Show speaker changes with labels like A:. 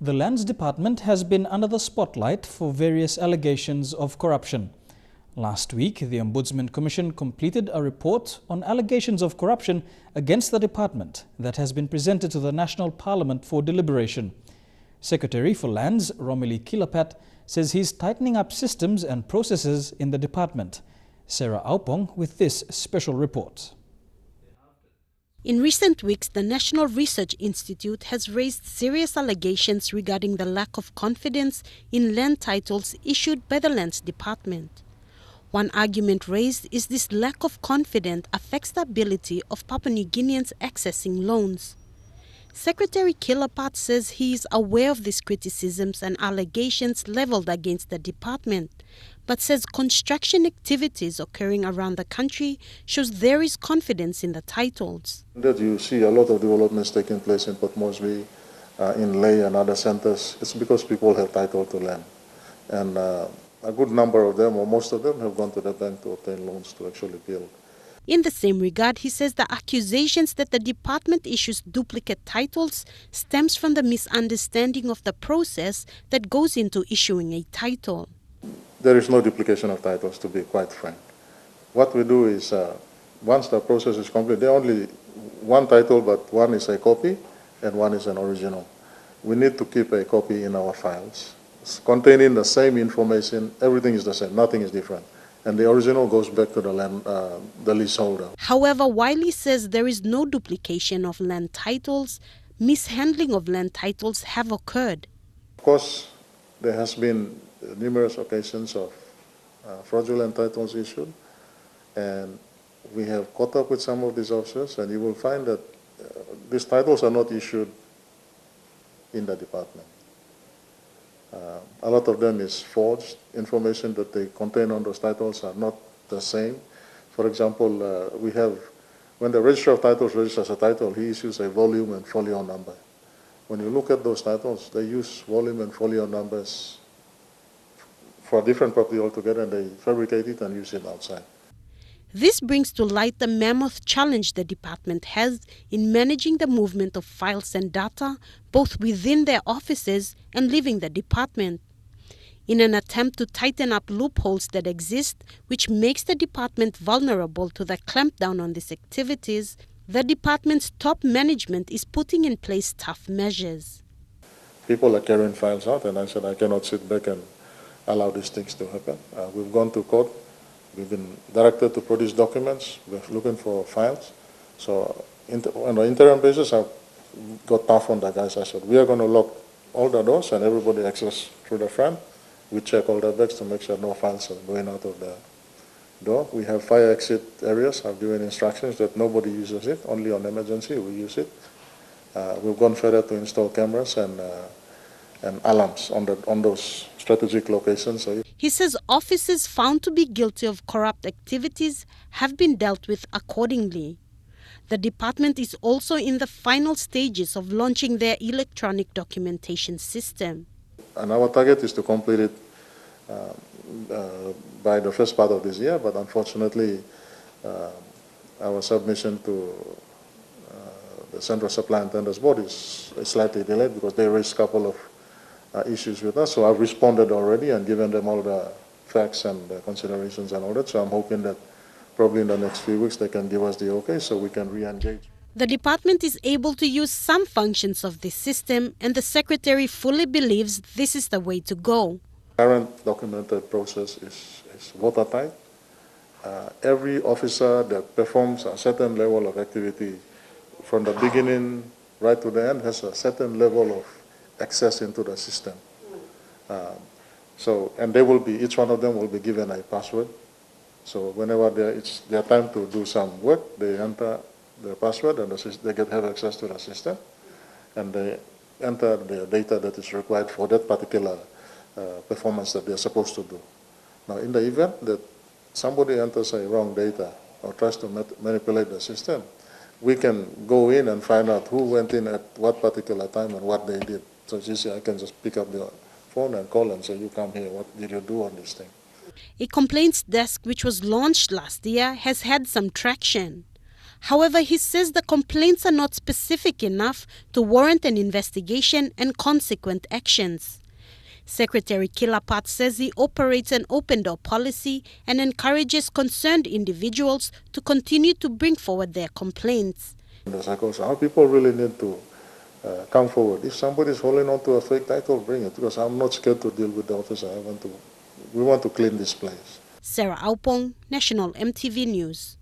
A: The Lands Department has been under the spotlight for various allegations of corruption. Last week, the Ombudsman Commission completed a report on allegations of corruption against the department that has been presented to the National Parliament for deliberation. Secretary for Lands, Romilly Kila Pat, says he's tightening up systems and processes in the department. Serah Aupong with this special report.
B: In recent weeks, the National Research Institute has raised serious allegations regarding the lack of confidence in land titles issued by the Lands Department. One argument raised is this lack of confidence affects the ability of Papua New Guineans accessing loans. Secretary Kila Pat says he is aware of these criticisms and allegations leveled against the department, but says construction activities occurring around the country shows there is confidence in the titles.
C: That you see a lot of developments taking place in Port Moresby, in Lae and other centers. It's because people have title to land. And a good number of them, or most of them, have gone to the bank to obtain loans to actually build.
B: In the same regard, he says the accusations that the department issues duplicate titles stems from the misunderstanding of the process that goes into issuing a title.
C: There is no duplication of titles, to be quite frank. What we do is, once the process is complete, there are only one title, but one is a copy and one is an original. We need to keep a copy in our files. It's containing the same information, everything is the same, nothing is different. And the original goes back to the land, the leaseholder.
B: However, while he says there is no duplication of land titles, mishandling of land titles have occurred.
C: Of course, there has been numerous occasions of fraudulent titles issued, and we have caught up with some of these officers, and you will find that these titles are not issued in the department. A lot of them is forged. Information that they contain on those titles are not the same. For example, we have, when the Registrar of Titles registers a title, he issues a volume and folio number. When you look at those titles, they use volume and folio numbers for a different property altogether, and they fabricate it and use it outside.
B: This brings to light the mammoth challenge the department has in managing the movement of files and data, both within their offices and leaving the department. In an attempt to tighten up loopholes that exist, which makes the department vulnerable to the clampdown on these activities, the department's top management is putting in place tough measures.
C: People are carrying files out, and I said I cannot sit back and allow these things to happen. We've gone to court. We've been directed to produce documents. We're looking for files. So on an interim basis, I got tough on the guys. I said, we are going to lock all the doors and everybody access through the front. We check all the bags to make sure no files are going out of the door. We have fire exit areas. I've given instructions that nobody uses it. Only on emergency we use it. We've gone further to install cameras and alarms on those strategic locations.
B: He says officers found to be guilty of corrupt activities have been dealt with accordingly. The department is also in the final stages of launching their electronic documentation system.
C: And our target is to complete it by the first part of this year, but unfortunately our submission to the Central Supply and Tenders Board is slightly delayed because they raised a couple of issues with us. So I've responded already and given them all the facts and the considerations and all that. So I'm hoping that probably in the next few weeks they can give us the okay so we can re-engage.
B: The department is able to use some functions of this system, and the Secretary fully believes this is the way to go.
C: Current documented process is watertight. Every officer that performs a certain level of activity from the beginning right to the end has a certain level of access into the system. And they will be, each one of them will be given a password. So whenever it's their time to do some work, they enter their password and they have access to the system. And they enter the data that is required for that particular performance that they're supposed to do. Now, in the event that somebody enters a wrong data or tries to manipulate the system, we can go in and find out who went in at what particular time and what they did. So it's easy, I can just pick up the phone and call and say, you come here, what did you do on this thing?
B: A complaints desk which was launched last year has had some traction. However, he says the complaints are not specific enough to warrant an investigation and consequent actions. Secretary Kila Pat says he operates an open-door policy and encourages concerned individuals to continue to bring forward their complaints.
C: Our people really need to come forward. If somebody is holding on to a fake title, bring it, because I'm not scared to deal with the officer. We want to clean this place.
B: Serah Aupong, National EMTV News.